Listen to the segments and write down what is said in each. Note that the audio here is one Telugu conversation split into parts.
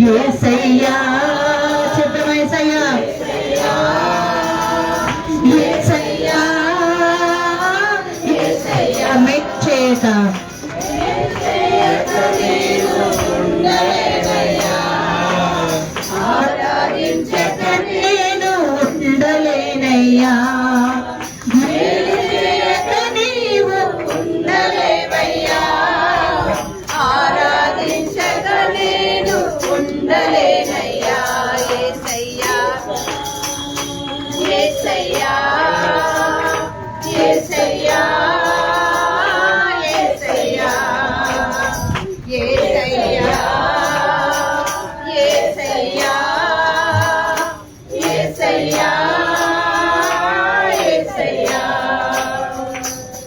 యేసయ్యా చెప్పమ యేసయ్యా యేసయ్యా యేసయ్యా మెచ్చేత ఆరాధించక నేను ఉండలేనయ్యా నీవు ఉండలేవయ్యా ఆరాధించక నేను ఉండలేనయ్యా యేసయ్యా యేసయ్యా యేసయ్యా యేసయ్యా యేసయ్యా యేసయ్యా యేసయ్యా యేసయ్యా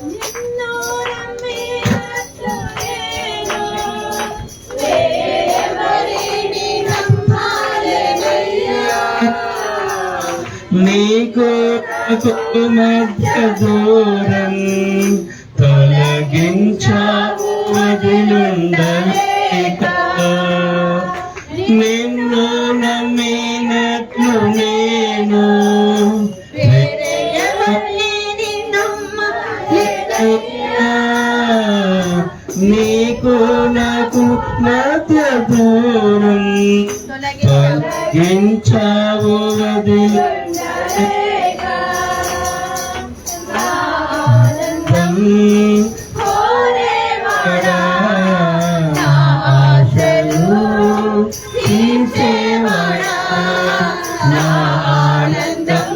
నిన్ను నమ్మినట్లు నేను ఎవరిని నమ్మాలెనయ్యా నీకు మధ్య దూరం తొలగించావు వదిలుండలేక నిన్ను నమ్మినట్లు నేను వేరే ఎవరిని నమ్మలేనయ్యా నీకు నాకు మధ్య దూరం తొలగించావు వదిలుండలేక కోరేవాడా నా ఆశలు తీర్చేవాడా నా ఆనందం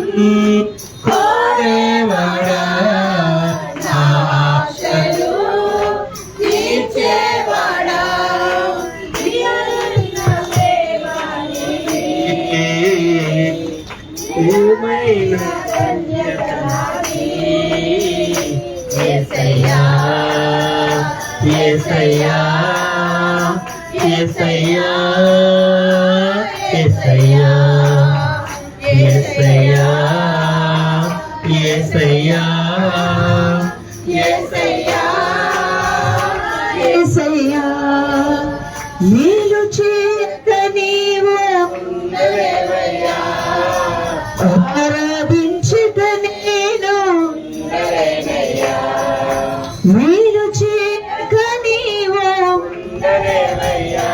కోరేవాడా నా ఆశలు తీర్చేవాడా ఏమైనా యేసయ్యా యేసయ్యా యేసయ్యా యేసయ్యా యేసయ్యా యేసయ్యా యేసయ్యా యేసయ్యా మేలు చేయక నీవు ఉండలేవయ్యా ఆరాధించక నేను ఉండలేనయ్యా మేలు చేయక నీవు ఉండలేవయ్యా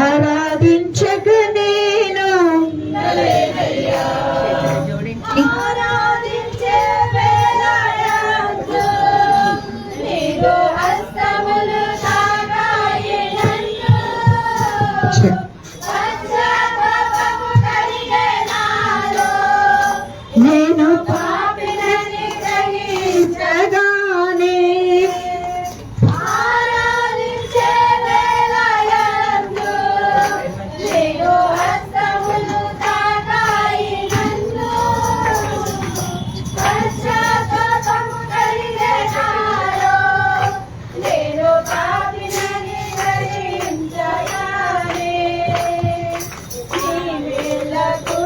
ఆరాధించక నేను ఉండలేనయ్యా ఆరాధించే వేళయందు నీదు హస్తములు తాకాయి నన్ను పశ్చాత్తాపము కలిగే నాలో నేను పాపినని గ్రహించగానే ఆరాధించే వేళయందు నీదు హస్తములు తాకాయి నన్ను పశ్చాత్తాపము కలిగే నాలో నేను పాపినని గ్రహించగానే నీ వేళకు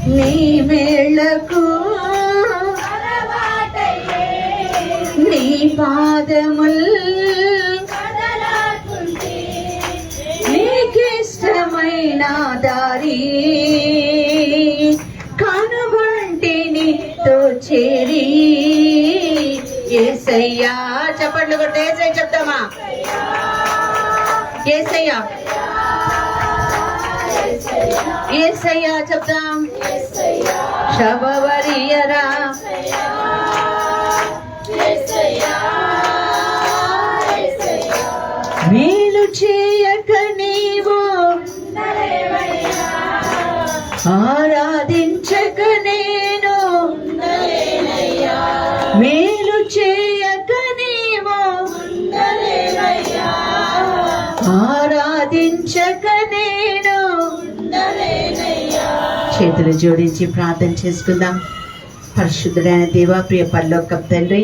నీ మేళ్లకు నీ పాదముల్ నీకిష్టమైన దారి కనుగొంటిని తో చేరి యేసయ్యా చప్పట్లు కొట్టి యేసయ్య చెప్తామా యేసయ్యా యేసయ్యా చెప్తాం శబవరియరా మేలు చేయక నీవు ఆరాధించక నేను మేలు చేయక నీవు ఆరాధించక నేను చేతులు జోడించి ప్రార్థన చేసుకుందాం. పరిశుద్ధుడైన దేవా, ప్రియ పరలోకపు తండ్రి,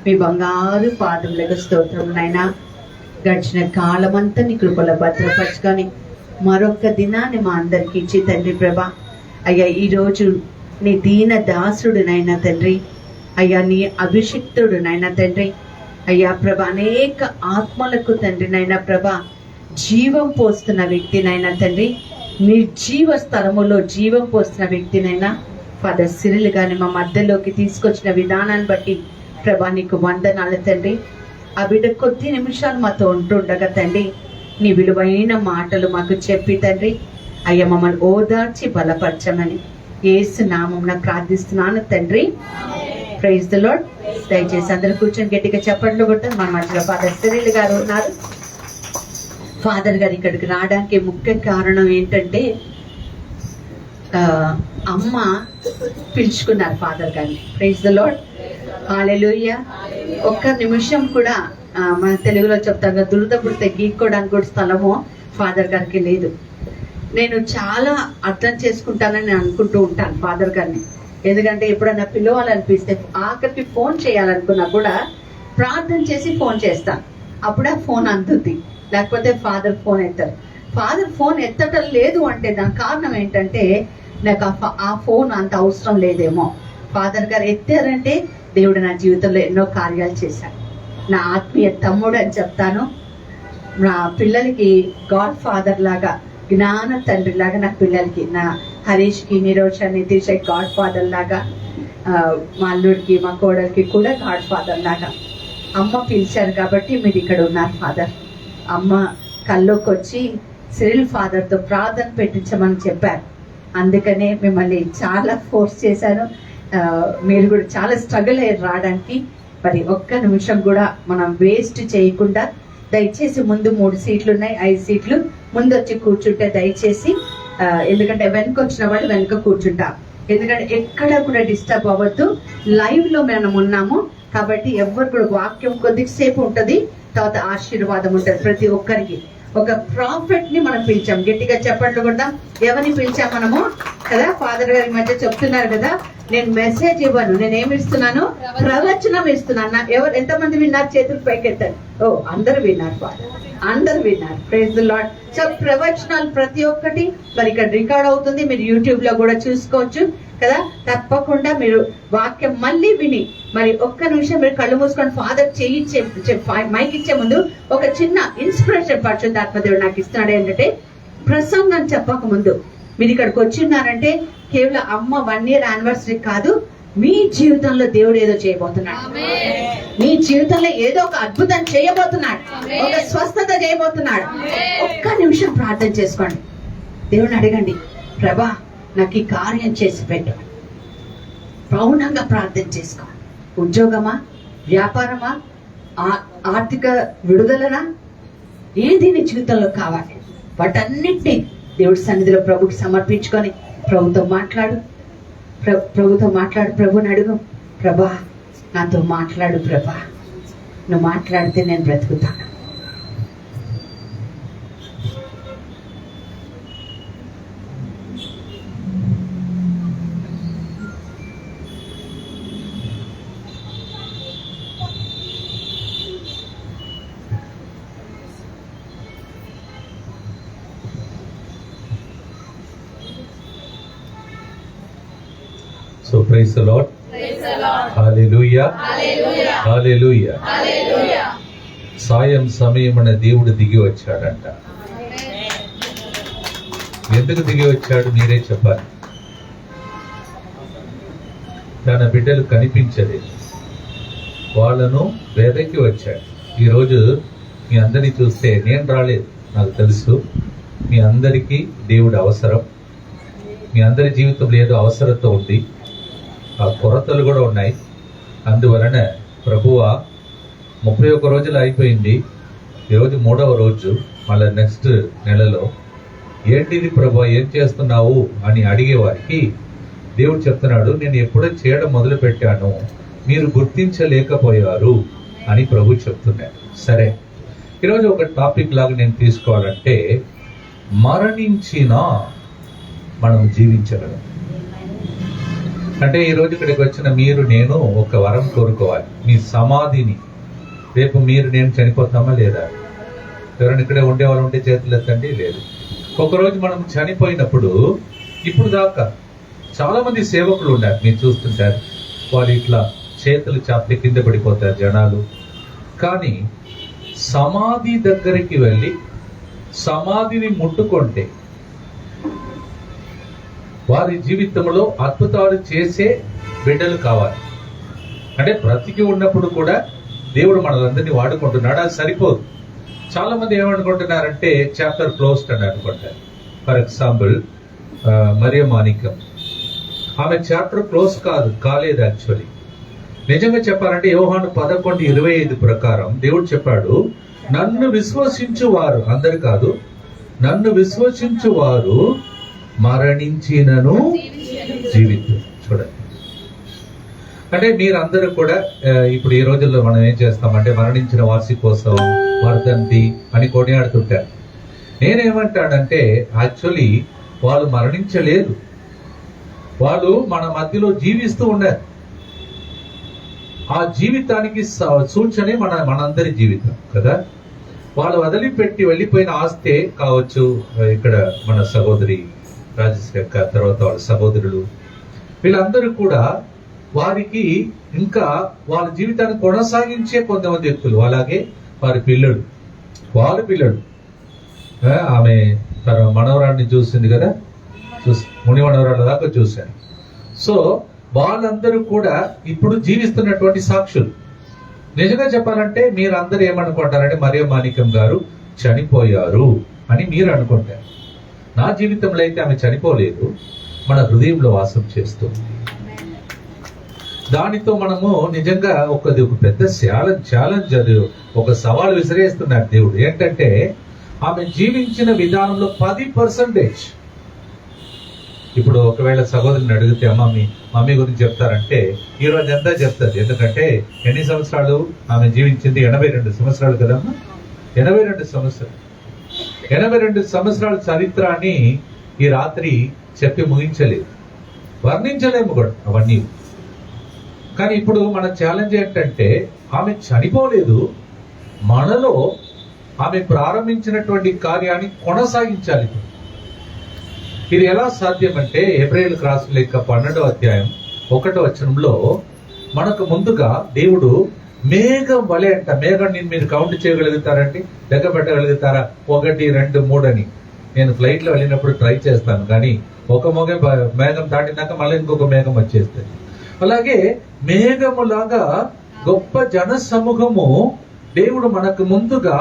మీ బంగారు పాదములకు స్తోత్రం నాయనా. గడిచిన కాలమంతా నీ కృపలో భద్రపరచుకొని మరొక దినాన్ని మా అందరికి ఇచ్చి తండ్రి ప్రభా, అయ్యా ఈరోజు నీ దీన దాసుడునైనా తండ్రి అయ్యా నీ అభిషిక్తుడు నాయన తండ్రి. అయ్యా ప్రభ అనేక ఆత్మలకు తండ్రి నాయన ప్రభ జీవం పోస్తున్న వ్యక్తినైనా తండ్రి, నిర్జీవ స్థలములో జీవం పోస్తున్న వ్యక్తినైనా ఫాదర్ సిరిల్ గాని మా మధ్యలోకి తీసుకొచ్చిన విధానాన్ని బట్టి ప్రభా నీకు వందనాలు తండ్రి. ఆ బిడ్డ కొద్ది నిమిషాలు మాతో ఉంటుండగా తండ్రి నీ విలువైన మాటలు మాకు చెప్పి తండ్రి అయ్యా మమ్మల్ని ఓదార్చి బలపరచమని యేసు నామమున ప్రార్థిస్తున్నాను తండ్రి. Praise the lord. దయచేసి అందరూ కూర్చొని గట్టిగా చెప్పండి కూడా. మా మధ్యలో ఫాదర్ సిరిల్ గారు ఉన్నారు. ఫాదర్ గారు ఇక్కడికి రావడానికి ముఖ్య కారణం ఏంటంటే అమ్మ పిలుచుకున్నారు ఫాదర్ గారిని. Praise the lord. హల్లెలూయా. ఒక్క నిమిషం కూడా మన తెలుగులో చెప్తాం కదా, దురదపుడితే గీక్కోవడానికి కూడా స్థలము ఫాదర్ గారికి లేదు. నేను చాలా అర్థం చేసుకుంటానని నేను అనుకుంటూ ఉంటాను ఫాదర్ గారిని. ఎందుకంటే ఎప్పుడన్నా పిలవాలనిపిస్తే, ఆఖరికి ఫోన్ చేయాలనుకున్నా కూడా ప్రార్థన చేసి ఫోన్ చేస్తాను. అప్పుడే ఫోన్ అందుద్ది, లేకపోతే ఫాదర్ ఫోన్ ఎత్తారు. ఫాదర్ ఫోన్ ఎత్తటం లేదు అంటే దానికి కారణం ఏంటంటే నాకు ఆ ఫోన్ అంత అవసరం లేదేమో. ఫాదర్ గారు ఎత్తారంటే దేవుడు నా జీవితంలో ఎన్నో కార్యాలు చేశాడు. నా ఆత్మీయ తమ్ముడు అని చెప్తాను. నా పిల్లలకి గాడ్ ఫాదర్ లాగా, జ్ఞాన తండ్రి లాగా నా పిల్లలకి, నా హరీష్కి, నిరోష, నితీష్ గాడ్ ఫాదర్ లాగా, మా అల్లుడికి, మా కోడలికి కూడా గాడ్ ఫాదర్ లాగా. అమ్మ పిలిచారు కాబట్టి మీరు ఇక్కడ ఉన్నారు ఫాదర్. అమ్మ కల్లోకి వచ్చి సిరిల్ ఫాదర్తో ప్రార్థన పెట్టించమని చెప్పారు. అందుకనే మిమ్మల్ని చాలా ఫోర్స్ చేశాను. మీరు కూడా చాలా స్ట్రగుల్ అయ్యారు రావడానికి. మరి ఒక్క నిమిషం కూడా మనం వేస్ట్ చేయకుండా దయచేసి ముందు 3 సీట్లు ఉన్నాయి, 5 సీట్లు ముందు వచ్చి కూర్చుంటే దయచేసి. ఎందుకంటే వెనక వచ్చిన వాళ్ళు వెనక కూర్చుంటాం. ఎందుకంటే ఎక్కడ కూడా డిస్టర్బ్ అవ్వద్దు. లైవ్ లో మనం ఉన్నాము కాబట్టి ఎవరు కూడా, వాక్యం కొద్దిసేపు ఉంటది, తర్వాత ఆశీర్వాదం ఉంటది ప్రతి ఒక్కరికి. ఒక ప్రాఫిట్ ని మనం పిలిచాం. గట్టిగా చెప్పండి కూడా. ఎవరిని పిలిచాం మనము కదా? ఫాదర్ గారి మధ్య చెప్తున్నారు కదా, నేను మెసేజ్ ఇవ్వను, నేను ఏమి ఇస్తున్నాను? ప్రవచనం ఇస్తున్నాను. ఎవరు ఎంతమంది విన్నారు? చేతులు పైకెత్తారు. ఓ, అందరు విన్నారు ఫాదర్, అందరు విన్నారు. Praise the lord. సో ప్రవచనాలు ప్రతి ఒక్కటి మరి ఇక్కడ రికార్డ్ అవుతుంది, మీరు యూట్యూబ్ లో కూడా చూసుకోవచ్చు కదా. తప్పకుండా మీరు వాక్యం మళ్ళీ విని మరి ఒక్క నిమిషం మీరు కళ్ళు మూసుకొని ఫాదర్ మైక్ ఇచ్చే ముందు ఒక చిన్న ఇన్స్పిరేషన్ పరిశుద్ధాత్మదేవుడు నాకు ఇస్తున్నాడు. ఏంటంటే ప్రసంగం చెప్పక ముందు మీరు ఇక్కడికి వచ్చిన్నారంటే కేవలం అమ్మ 1 year యానివర్సరీ కాదు, మీ జీవితంలో దేవుడు ఏదో చేయబోతున్నాడు. మీ జీవితంలో ఏదో ఒక అద్భుతం చేయబోతున్నాడు, ఒక స్వస్థత చేయబోతున్నాడు. ఒక్క నిమిషం ప్రార్థన చేసుకోండి. దేవుని అడగండి, ప్రభా నాకు ఈ కార్యం చేసి పెట్టు. మౌనంగా ప్రార్థన చేసుకో. ఉద్యోగమా, వ్యాపారమా, ఆర్థిక విడుదలనా, ఏది నీ జీవితంలో కావాలి వాటన్నిటినీ దేవుడి సన్నిధిలో ప్రభుకి సమర్పించుకొని ప్రభుతో మాట్లాడు. ప్రభుని అడుగు, ప్రభా నాతో మాట్లాడు ప్రభా, నువ్వు మాట్లాడితే నేను బ్రతుకుతాను. So praise the Lord. Praise the Lord. Hallelujah. Hallelujah. Hallelujah. Hallelujah. సాయం సమయమున దేవుడు దిగి వచ్చాడంట. ఎందుకు దిగి వచ్చాడు మీరే చెప్పాలి. తన బిడ్డలు కనిపించలేదు, వాళ్ళను వెదకి వచ్చాడు. ఈరోజు మీ అందరినీ చూస్తే నేను రాలేదు, నాకు తెలుసు మీ అందరికీ దేవుడు అవసరం. మీ అందరి జీవితంలో ఏదో అవసరత ఉంది, ఆ కొరతలు కూడా ఉన్నాయి. అందువలన ప్రభువా 31 రోజులు అయిపోయింది, ఈరోజు 3వ రోజు, మళ్ళీ నెక్స్ట్ నెలలో ఏంటిది ప్రభువా ఏం చేస్తున్నావు అని అడిగేవారికి దేవుడు చెప్తున్నాడు, నేను ఎప్పుడో చేయడం మొదలు పెట్టాను, మీరు గుర్తించలేకపోయారు అని ప్రభు చెప్తున్నాడు. సరే, ఈరోజు ఒక టాపిక్ లాగా నేను తీసుకోవాలంటే, మరణించిన మనం జీవించగలం. అంటే ఈరోజు ఇక్కడికి వచ్చిన మీరు నేను ఒక వరం కోరుకోవాలి. మీ సమాధిని రేపు మీరు నేను చనిపోతామా లేదా? ఎవరైనా ఇక్కడే ఉండేవాళ్ళు ఉంటే చేతులు ఎత్తండి. లేదు. ఒకరోజు మనం చనిపోయినప్పుడు, ఇప్పుడు దాకా చాలా మంది సేవకులు ఉన్నారు, మీరు చూస్తుంటారు, వాళ్ళు ఇట్లా చేతులు చాపితే కింద పడిపోతారు జనాలు. కానీ సమాధి దగ్గరికి వెళ్ళి సమాధిని ముట్టుకుంటే వారి జీవితంలో అద్భుతాలు చేసే బిడ్డలు కావాలి. అంటే బ్రతికి ఉన్నప్పుడు కూడా దేవుడు మనలందరినీ వాడుకుంటున్నాడు. అది సరిపోదు. చాలా మంది ఏమనుకుంటున్నారంటే చాప్టర్ క్లోజ్డ్ అని అనుకుంటారు. ఫర్ ఎగ్జాంపుల్ మరియ మాణిక్యం, ఆమె చాప్టర్ క్లోజ్ కాలేదు. యాక్చువల్లీ నిజంగా చెప్పాలంటే యోహాను 11:25 ప్రకారం దేవుడు చెప్పాడు, నన్ను విశ్వసించు వారు, అందరు కాదు, నన్ను విశ్వసించు వారు మరణించినను జీవితం. చూడండి, అంటే మీరందరూ కూడా ఇప్పుడు ఈ రోజుల్లో మనం ఏం చేస్తామంటే మరణించిన వాసి కోసం వర్ధంతి అని కొనియాడుతుంటారు. నేనేమంటాడంటే యాక్చువల్లీ వాళ్ళు మరణించలేదు, వాళ్ళు మన మధ్యలో జీవిస్తూ ఉన్నారు. ఆ జీవితానికి సూచనే మనందరి జీవితం కదా. వాళ్ళు వదిలిపెట్టి వెళ్ళిపోయిన ఆస్తే కావచ్చు, ఇక్కడ మన సహోదరి రాజశ్రీ యొక్క తర్వాత వాళ్ళ సహోదరులు, వీళ్ళందరూ కూడా వారికి ఇంకా వాళ్ళ జీవితాన్ని కొనసాగించే కొంతమంది వ్యక్తులు, అలాగే వారి పిల్లలు, వాళ్ళ పిల్లలు. ఆమె తన మనవరాన్ని చూసింది కదా, ముని మనవరాళ్ళ దాకా చూశాను. సో వాళ్ళందరూ కూడా ఇప్పుడు జీవిస్తున్నటువంటి సాక్షులు. నిజంగా చెప్పాలంటే మీరందరూ ఏమనుకుంటారంటే మరియ మాణిక్యం గారు చనిపోయారు అని మీరు అనుకుంటారు. నా జీవితంలో అయితే ఆమె చనిపోలేదు, మన హృదయంలో వాసం చేస్తుంది. దానితో మనము నిజంగా ఒక పెద్ద ఛాలెంజ్, అది ఒక సవాల్ విసిరేస్తున్నారు దేవుడు. ఏంటంటే ఆమె జీవించిన విధానంలో 10%. ఇప్పుడు ఒకవేళ సహోదరుని అడిగితే మమ్మీ గురించి చెప్తారంటే ఈ రోజు ఎంత చెప్తారు. ఎందుకంటే ఎన్ని సంవత్సరాలు ఆమె జీవించింది? 82 సంవత్సరాలు కదమ్మా. 82 సంవత్సరాలు, 82 సంవత్సరాల చరిత్ర అని ఈ రాత్రి చెప్పి ముగించలేదు, వర్ణించలేము కూడా అవన్నీ. కానీ ఇప్పుడు మన ఛాలెంజ్ ఏంటంటే ఆమె చనిపోలేదు, మనలో ఆమె ప్రారంభించినటువంటి కార్యాన్ని కొనసాగించాలి. ఇది ఎలా సాధ్యమంటే హెబ్రేయులకు రాసిన లేఖ 12వ అధ్యాయం 1వ వచనంలో మనకు ముందుగా దేవుడు మేఘం వలె అంట. మేఘాన్ని మీరు కౌంట్ చేయగలుగుతారండి, లెక్క పెట్టగలుగుతారా? 1, 2, 3 అని. నేను ఫ్లైట్ లో వెళ్ళినప్పుడు ట్రై చేస్తాను, కానీ ఒక మేఘం దాటినాక మళ్ళీ ఇంకొక మేఘం వచ్చేస్తుంది. అలాగే మేఘములాగా గొప్ప జన సమూహము దేవుడు మనకు ముందుగా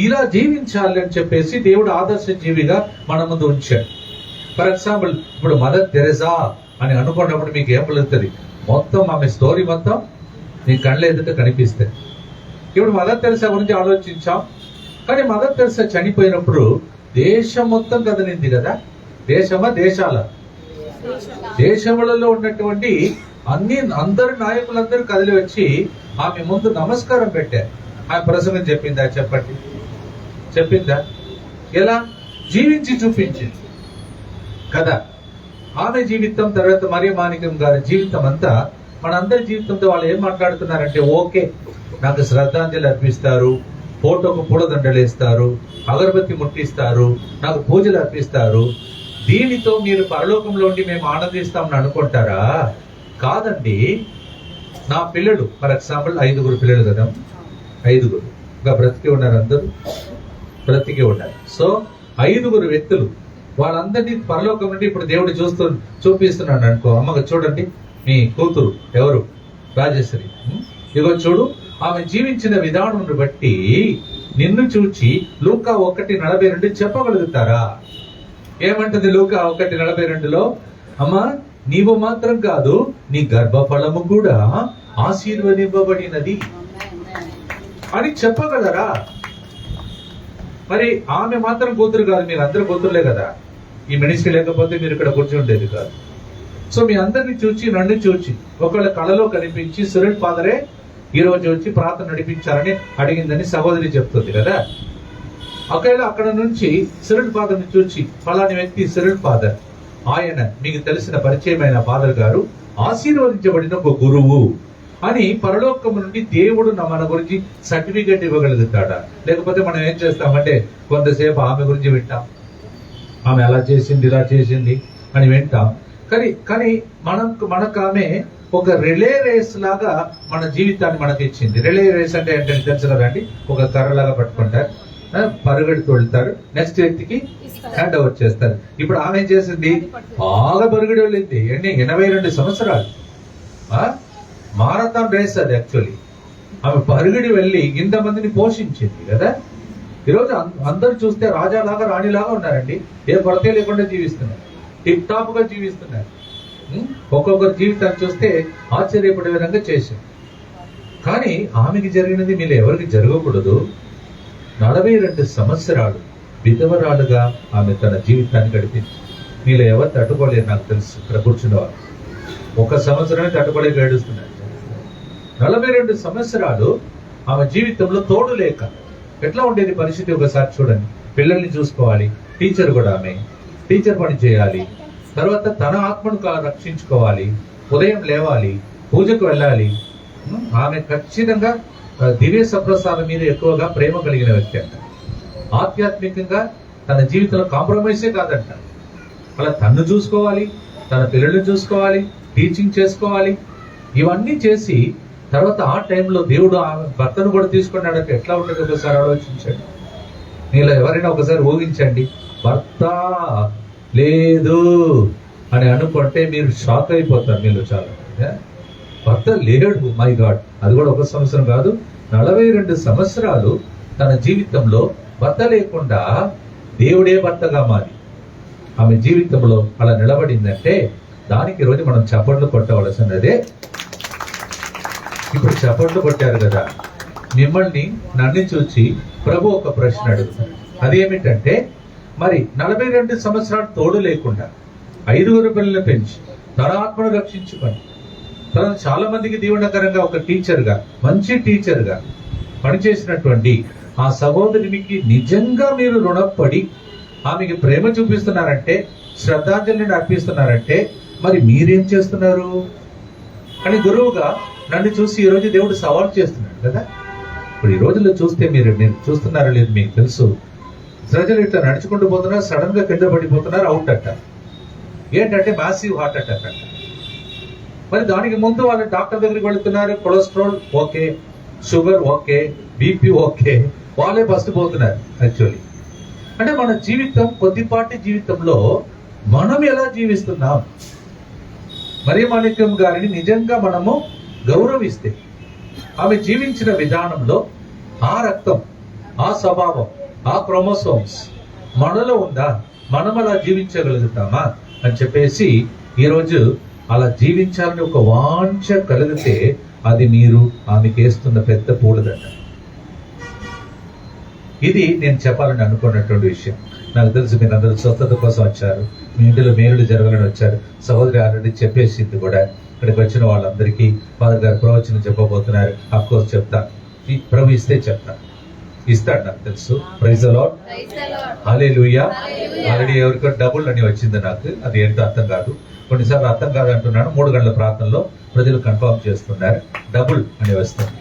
ఇలా జీవించాలి అని చెప్పేసి దేవుడు ఆదర్శ జీవిగా మన ముందు ఉంచాడు. ఫర్ ఎగ్జాంపుల్ ఇప్పుడు మదర్ తెరెసా అని అనుకున్నప్పుడు మీకు ఏం పలుకుతుంది? మొత్తం ఆమె స్టోరీ మొత్తం నీ కళ్ళ ఎదుట కనిపిస్తుంది. ఇప్పుడు మదర్ తెరెసా గురించి ఆలోచించాం, కానీ మదర్ తెరెసా చనిపోయినప్పుడు దేశం మొత్తం కదిలింది కదా. దేశములలో ఉన్నటువంటి అందరు నాయకులందరూ కదిలి వచ్చి ఆమె ముందు నమస్కారం పెట్టారు. ఆమె ప్రసంగం చెప్పిందా? చెప్పిందా? ఎలా? జీవించి చూపించింది కదా. ఆమె జీవితం తర్వాత మరియ మాణిక్యం గారి జీవితం అంతా మనందరి జీవితంతో వాళ్ళు ఏం మాట్లాడుతున్నారంటే, ఓకే నాకు శ్రద్ధాంజలి అర్పిస్తారు, ఫోటోకు పూలదండలేస్తారు, అగరబత్తి ముట్టిస్తారు, నాకు పూజలు అర్పిస్తారు, దీనితో మీరు పరలోకంలో ఉండి మేము ఆనందిస్తామని అనుకుంటారా? కాదండి. నా పిల్లలు ఫర్ ఎగ్జాంపుల్ 5 పిల్లలు కదా, 5 ఇంకా బ్రతికి ఉన్నారు, అందరూ బ్రతికి ఉన్నారు. సో 5 వ్యక్తులు, వాళ్ళందరినీ పరలోకం నుండి ఇప్పుడు దేవుడు చూపిస్తున్నాడు అనుకో. అమ్మగా చూడండి, మీ కూతురు ఎవరు? రాజశ్రీ. ఇగో చూడు, ఆమె జీవించిన విధానం బట్టి నిన్ను చూచి లూకా 1:42 చెప్పగలుగుతారా? ఏమంటుంది లూకా 1:42లో? అమ్మా నీవు మాత్రం కాదు, నీ గర్భఫలము కూడా ఆశీర్వదింపబడినది అని చెప్పగలరా? మరి ఆమె మాత్రం కూతురు కాదు, మీరు అందరు కూతురులే కదా. ఈ మినిస్ట్రీ లేకపోతే మీరు ఇక్కడ కూర్చుండేది కాదు. సో మీ అందరిని చూచి, నన్ను చూచి, ఒకవేళ కళలో కనిపించి సిరిల్ ఫాదరే ఈ రోజు వచ్చి ప్రార్థన నడిపించారని అడిగిందని సహోదరి చెప్తుంది కదా. ఒకవేళ అక్కడ నుంచి సిరిల్ ఫాదర్ని చూచి, ఫలాని వ్యక్తి సిరిల్ ఫాదర్, ఆయన మీకు తెలిసిన పరిచయమైన ఫాదర్ గారు ఆశీర్వదించబడిన ఒక గురువు అని పరలోకం నుండి దేవుడు మన గురించి సర్టిఫికేట్ ఇవ్వగలుగుతాడా? లేకపోతే మనం ఏం చేస్తామంటే కొంతసేపు ఆమె గురించి వింటాం, ఆమె అలా చేసింది ఇలా చేసింది అని వింటాం. కానీ మనకు ఆమె ఒక రిలే రేస్ లాగా మన జీవితాన్ని మనకి ఇచ్చింది. రిలే రేస్ అంటే ఏంటంటే తెలుసు కదండి, ఒక కర్రలాగా పట్టుకుంటారు, పరుగెడుతూ వెళ్తారు, నెక్స్ట్ వ్యక్తికి హ్యాండ్ ఓవర్ చేస్తారు. ఇప్పుడు ఆమె ఏం చేసింది, బాగా పరుగెడి వెళ్ళింది. 82 సంవత్సరాలు మారథాన్ రేస్ అది. యాక్చువల్లీ ఆమె పరుగడి వెళ్ళి ఇంతమందిని పోషించింది కదా. ఈరోజు అందరు చూస్తే రాజాలాగా రాణిలాగా ఉన్నారండి, ఏ కొరత లేకుండా జీవిస్తున్నారు, టిప్ టాప్ గా జీవిస్తున్నారు. ఒక్కొక్కరి జీవితాన్ని చూస్తే ఆశ్చర్యపడే విధంగా చేశారు. కానీ ఆమెకి జరిగినది మీలో ఎవరికి జరగకూడదు. 42 సంవత్సరాలు విధవరాలుగా ఆమె తన జీవితాన్ని గడిపింది. మీలో ఎవరు తట్టుకోలేరు నాకు తెలుసు, ఇక్కడ కూర్చున్నవారు 1 సంవత్సరమే తట్టుకోలేక ఏడుస్తున్నారు. 42 సంవత్సరాలు ఆమె జీవితంలో తోడు లేక ఎట్లా ఉండేది పరిస్థితి ఒకసారి చూడండి. పిల్లల్ని చూసుకోవాలి, టీచర్ కూడా ఆమె టీచర్ పని చేయాలి, తర్వాత తన ఆత్మను రక్షించుకోవాలి, ఉదయం లేవాలి, పూజకు వెళ్ళాలి. ఆమె ఖచ్చితంగా దివ్య సప్రసాదం మీద ఎక్కువగా ప్రేమ కలిగిన వ్యక్తి అంట. ఆధ్యాత్మికంగా తన జీవితంలో కాంప్రమైజే కాదంట. అలా తన్ను చూసుకోవాలి, తన పిల్లల్ని చూసుకోవాలి, టీచింగ్ చేసుకోవాలి, ఇవన్నీ చేసి తర్వాత ఆ టైంలో దేవుడు ఆమె భర్తను కూడా తీసుకున్నాడంటే ఎట్లా ఉంటుంది ఒకసారి ఆలోచించండి. మీలో ఎవరైనా ఒకసారి ఊహించండి, భర్త లేదు అని అనుకుంటే మీరు షాక్ అయిపోతారు. మీలో చాలా భర్త లేడు, మై గాడ్. అది కూడా 1 సంవత్సరం కాదు, 42 సంవత్సరాలు తన జీవితంలో భర్త లేకుండా దేవుడే భర్తగా మారి ఆమె జీవితంలో అలా నిలబడిందంటే దానికి ఈరోజు మనం చప్పట్లు కొట్టవలసినదే. ఇప్పుడు చప్పట్లు కొట్టారు కదా, మిమ్మల్ని నన్ను చూచి ప్రభు ఒక ప్రశ్న అడుగుతారు. అదేమిటంటే, మరి 42 సంవత్సరాలు తోడు లేకుండా 5 పిల్లలు పెంచి తన ఆత్మను రక్షించుకొని తనను చాలా మందికి దీవెనకరంగా ఒక టీచర్గా, మంచి టీచర్గా పనిచేసినటువంటి ఆ సహోదరునికి నిజంగా మీరు రుణపడి ఆమెకి ప్రేమ చూపిస్తున్నారంటే, శ్రద్ధాంజలిని అర్పిస్తున్నారంటే మరి మీరేం చేస్తున్నారు అని గురువుగా నన్ను చూసి ఈరోజు దేవుడు సవాల్ చేస్తున్నాడు కదా. ఇప్పుడు ఈ రోజుల్లో చూస్తే మీరు చూస్తున్నారో లేదు మీకు తెలుసు, ప్రజలు ఇట్లా నడుచుకుంటూ పోతున్నారు, సడన్ గా కింద పడిపోతున్నారు, అవుట్ అట్ట. ఏంటంటే మ్యాసివ్ హార్ట్ అటాక్ అంట. మరి దానికి ముందు వాళ్ళు డాక్టర్ దగ్గరికి వెళుతున్నారు, cholesterol okay, sugar okay, BP okay, వాళ్ళే ఫస్ట్ పోతున్నారు. యాక్చువల్లీ అంటే మన జీవితం, కొద్దిపాటి జీవితంలో మనం ఎలా జీవిస్తున్నాం. మరియ మాణిక్యం గారిని నిజంగా మనము గౌరవిస్తే ఆమె జీవించిన విధానంలో ఆ రక్తం, ఆ స్వభావం, ఆ క్రోమోసోమ్స్ మనలో ఉందా, మనం అలా జీవించగలుగుతామా అని చెప్పేసి ఈరోజు అలా జీవించాలని ఒక వాంఛ కలిగితే అది మీరు ఆమెకి వేస్తున్న పెద్ద పూలదండ. ఇది నేను చెప్పాలని అనుకున్నటువంటి విషయం. నాకు తెలుసు మీరు అందరూ స్వస్థత కోసం వచ్చారు, మీ ఇంటిలో మేలుడు జరగాలని వచ్చారు. సహోదరి ఆల్రెడీ చెప్పేసింది కూడా. ఇక్కడికి వచ్చిన వాళ్ళందరికీ ఫాదర్ గారు ప్రవచనం చెప్పబోతున్నారు. అఫ్ కోర్స్ చెప్తాను, ప్రభు ఇస్తే చెప్తాను, ఇస్తాడు నాకు తెలుసు. Praise the lord, hallelujah. Already ఎవరికో డబుల్ అని వచ్చింది, నాకు అది ఏంటో అర్థం కాదు. కొన్నిసార్లు అర్థం కాదు అంటున్నాను. 3 గంటల ప్రార్థనలో ప్రజలు కన్ఫర్మ్ చేస్తున్నారు డబుల్ అని వస్తుంది.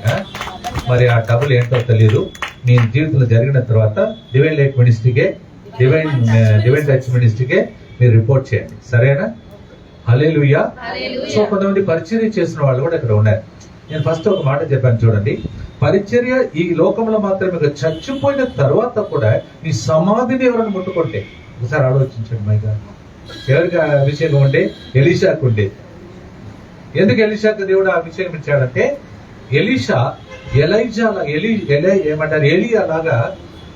మరి ఆ డబుల్ ఏంటో తెలియదు. మీ జీవితంలో జరిగిన తర్వాత డివైన్ లైట్ మినిస్ట్రీకే, డివైన్ టచ్ మినిస్ట్రీకే మీరు రిపోర్ట్ చేయండి, సరేనా? హల్లెలూయా. సో కొంతమంది పరిచర్య చేసిన వాళ్ళు కూడా ఇక్కడ ఉన్నారు. నేను ఫస్ట్ ఒక మాట చెప్పాను చూడండి, పరిచర్య ఈ లోకంలో మాత్రమే, చచ్చిపోయిన తర్వాత కూడా నీ సమాధిని ఎవరైనా ముట్టుకుంటే ఒకసారి ఆలోచించండి. మైగా ఎవరికి అభిషేకం ఉంటే ఎలీషాకు ఉండే. ఎందుకు ఎలీషాకు దేవుడు అభిషేకం ఇచ్చాడంటే, ఎలీషా ఏమంటారు ఏలియా లాగా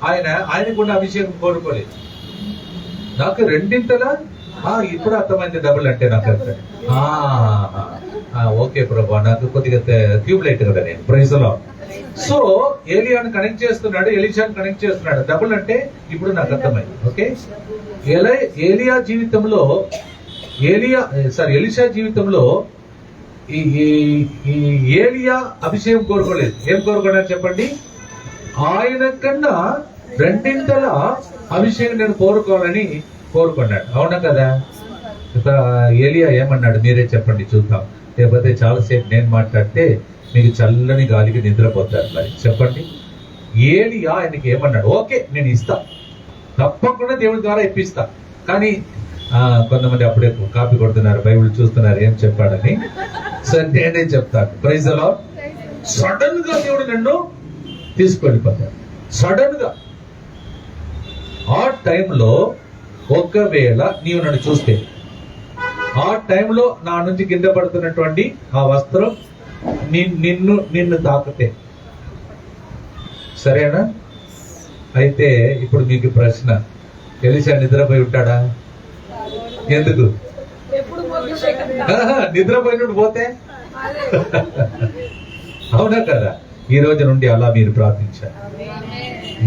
ఆయన కూడా అభిషేకం కోరుకోలేదు. నాకు రెండింతలా ఇప్పుడు అర్థమైంది డబుల్ అంటే. నాకు ఓకే ప్రభా, నాకు కొద్దిగా ట్యూబ్ లైట్ కదా నేను. Praise the lord. సో ఏలియాను కనెక్ట్ చేస్తున్నాడు, ఎలీషాను కనెక్ట్ చేస్తున్నాడు. డబుల్ అంటే ఇప్పుడు నాకు అర్థమైంది. ఓకే, ఎలీషా జీవితంలో ఈ ఏలియా అభిషేకం కోరుకోలేదు. ఏం కోరుకున్నాడు చెప్పండి? ఆయన కన్నా రెండింతల అభిషేకం నేను కోరుకోవాలని కోరుకున్నాడు. అవునా కదా? ఏలియా ఏమన్నాడు మీరే చెప్పండి చూద్దాం, లేకపోతే చాలాసేపు నేను మాట్లాడితే మీకు చల్లని గాలికి నిద్రపోతారు. మరి చెప్పండి, ఏలియా ఆయనకి ఏమన్నాడు? ఓకే నేను ఇస్తా, తప్పకుండా దేవుడి ద్వారా ఇప్పిస్తా. కానీ కొంతమంది అప్పుడే కాపీ కొడుతున్నారు, బైబిల్ చూస్తున్నారు ఏం చెప్పాడని. సరే నేనే చెప్తాను. Praise the lord. సడన్ గా దేవుడు నిన్ను తీసుకెళ్ళిపోతాడు. సడన్ గా ఆ టైంలో ఒకవేళ నీవు నన్ను చూస్తే, ఆ టైంలో నా నుంచి కింద పడుతున్నటువంటి ఆ వస్త్రం నిన్ను తాకితే, సరేనా? అయితే ఇప్పుడు మీకు ప్రశ్న, ఎలీషా నిద్రపోయి ఉంటాడా? ఎందుకు? నిద్రపోయినట్టు పోతే అవునా కదా? ఈ రోజు నుండి అలా మీరు ప్రార్థించారు,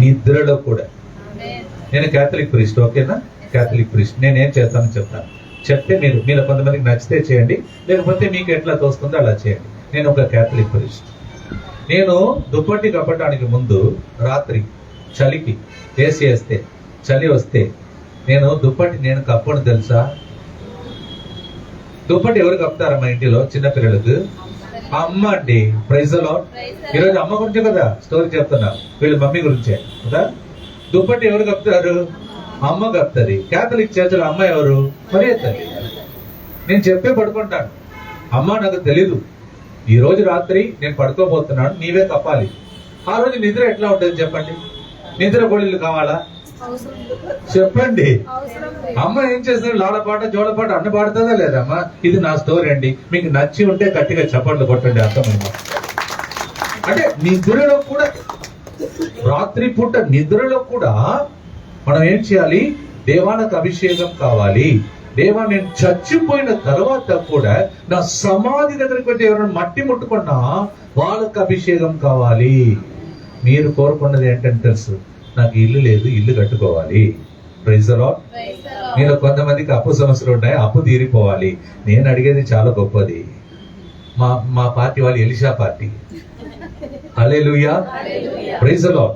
నిద్రలో కూడా. నేను క్యాథలిక్ ప్రీస్ట్, ఓకేనా? Catholic priest. నేనేం చేస్తానో చెప్తాను. చెప్తే మీరు కొంతమందికి నచ్చితే చేయండి, లేకపోతే మీకు ఎట్లా తోస్తుందో అలా చేయండి. నేను ఒక క్యాథలిక్ ప్రీస్ట్. నేను దుప్పటి కప్పటానికి ముందు రాత్రి చలికి వేస్తే చలి వస్తే నేను కప్పను తెలుసా? దుప్పటి ఎవరు కప్పుతారా మా ఇంటిలో? చిన్నపిల్లలకు అమ్మ అండి. Praise the lord. ఈరోజు అమ్మ గురించే కదా స్టోరీ చెప్తున్నా, వీళ్ళ మమ్మీ గురించే కదా. దుప్పటి ఎవరు కప్పుతారు? అమ్మ కప్తుంది. క్యాథలిక్ చర్చిలో అమ్మ ఎవరు? మరియ తల్లి. నేను చెప్పే పడుకుంటాను, అమ్మ నాకు తెలీదు, ఈ రోజు రాత్రి నేను పడుకోబోతున్నాను, నీవే కప్పాలి. ఆ రోజు నిద్ర ఎట్లా ఉంటుంది చెప్పండి? నిద్ర గోళీలు కావాలా? చెప్పండి. అమ్మ ఏం చేస్తారు? లాడపాట జోడపాట అన్న పాడుతుందా లేదా? అమ్మ ఇది నా స్టోరీ అండి, మీకు నచ్చి ఉంటే గట్టిగా చప్పట్లు కొట్టండి. అర్థమైందా? అంటే నిద్రలో కూడా, రాత్రి పూట నిద్రలో కూడా మనం ఏం చేయాలి? దేవానికి అభిషేకం కావాలి. దేవా, నేను చచ్చిపోయిన తర్వాత కూడా నా సమాధి దగ్గరికి వచ్చి ఎవరైనా మట్టి ముట్టుకున్నా వాళ్ళకి అభిషేకం కావాలి. మీరు కోరుకున్నది ఏంటంటే తెలుసు, నాకు ఇల్లు లేదు, ఇల్లు కట్టుకోవాలి. Praise the lord. మీరు కొంతమందికి అప్పు సమస్యలు ఉన్నాయి, అప్పు తీరిపోవాలి. నేను అడిగేది చాలా గొప్పది. మా పార్టీ వాళ్ళు Elisha party. Hallelujah. Praise the lord.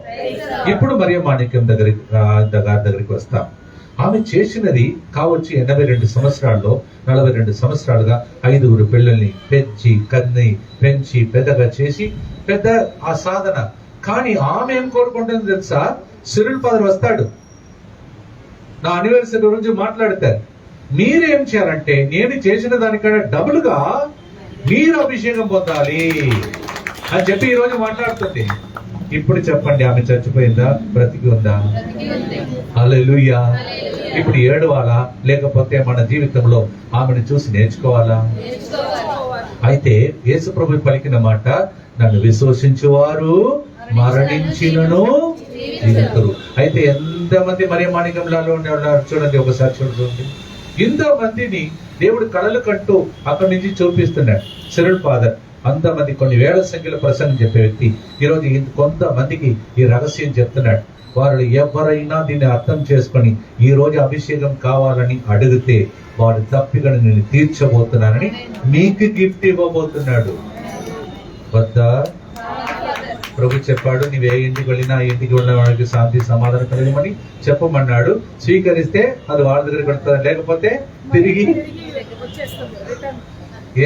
ఇప్పుడు మరియ మాణిక్యం దగ్గరికి వస్తాం. ఆమె చేసినది కావచ్చు 82 సంవత్సరాల్లో 42 సంవత్సరాలుగా 5 పిల్లల్ని పెంచి పెద్దగా చేసి పెద్ద ఆ సాధన. కానీ ఆమె ఏం కోరుకుంటుంది తెలుసా? సిరిల్ ఫాదర్ వస్తాడు, నా అనివర్సరీ గురించి మాట్లాడతారు. మీరేం చేయాలంటే నేను చేసిన దానికన్నా డబుల్ గా మీరు అభిషేకం పొందాలి అని చెప్పి ఈ రోజు మాట్లాడుతుంది. ఇప్పుడు చెప్పండి, ఆమె చచ్చిపోయిందా? బ్రతికి ఉందా? హల్లెలూయా. ఇప్పుడు ఏడవాలా, లేకపోతే మన జీవితంలో ఆమెను చూసి నేర్చుకోవాలా? అయితే యేసు ప్రభు పలికిన మాట, నన్ను విశ్వసించువారు మరణించినను జీవింతురు. అయితే ఎంతమంది మరియ మాణిక్యంలో ఉన్నారు చూడండి, ఒకసారి చూడండి. ఇంతమందిని దేవుడు కళలు కంటూ అక్కడి నుంచి చూపిస్తున్నాడు. సిరిల్ ఫాదర్ అంతమంది కొన్ని వేల సంఖ్యలో ప్రసంగం చెప్పే వ్యక్తి ఈరోజు కొంతమందికి ఈ రహస్యం చెప్తున్నాడు. వారు ఎవరైనా దీన్ని అర్థం చేసుకొని ఈ రోజు అభిషేకం కావాలని అడిగితే వాడు తప్పికను నేను తీర్చబోతున్నానని మీకు గిఫ్ట్ ఇవ్వబోతున్నాడు. వద్దా? ప్రభు చెప్పాడు, నీవే ఇంటికి వెళ్ళినా ఇంటికి వెళ్ళిన వాడికి శాంతి సమాధానం కలగమని చెప్పమన్నాడు. స్వీకరిస్తే అది వాళ్ళ దగ్గరికి వెళ్తుంది, లేకపోతే తిరిగి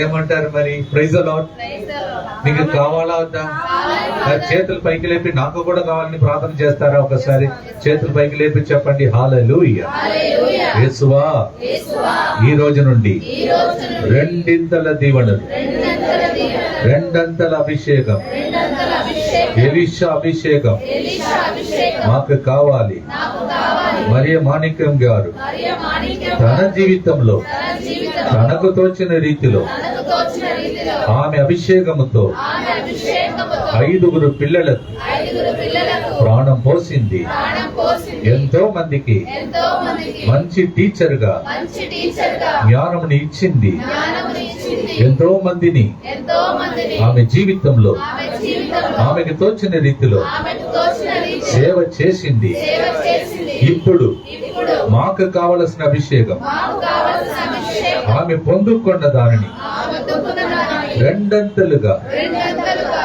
ఏమంటారు మరి? Praise the lord. మీకు కావాలా వద్దా? చేతులు పైకి లేపి నాకు కూడా కావాలని ప్రార్థన చేస్తారా? ఒకసారి చేతులు పైకి లేపి చెప్పండి, హల్లెలూయా. యేసువా, ఈ రోజు నుండి రెండింతల దీవెనలు, రెండంతల అభిషేకం, ఎలీషా అభిషేకం మాకు కావాలి. మరియ మాణిక్యం గారు తన జీవితంలో తనకు తోచిన రీతిలో ఆమె అభిషేకముతో 5 పిల్లలకు ప్రాణం పోసింది. ఎంతో మందికి మంచి టీచర్ గా జ్ఞానముని ఇచ్చింది. ఎంతో మందిని ఆమె జీవితంలో ఆమెకు తోచిన రీతిలో సేవ చేసింది. ఇప్పుడు మాకు కావలసిన అభిషేకం ఆమె పొందుకున్న దానిని రెండంతలుగా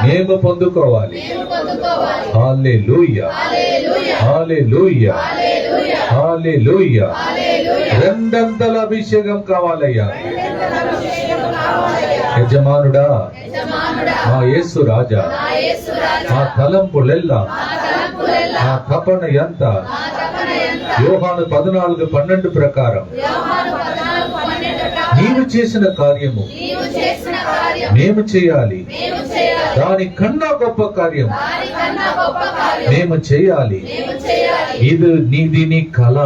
మేము పొందుకోవాలి. హల్లెలూయా, హల్లెలూయా, హల్లెలూయా. రెండంతల అభిషేకం కావాలయ్యా. యజమానుడా, మా యేసు రాజా, మా తలంపులెల్లా, మా తపన ఎంత యోహాను 14:12 ప్రకారం నీవు చేసిన కార్యము కార్యం మేము చేయాలి, మేము చేయాలి. దానికన్నా గొప్ప కార్యం దానికన్నా గొప్ప కార్యం మేము చేయాలి. మేము చేయాలి. ఇది నీ కళ.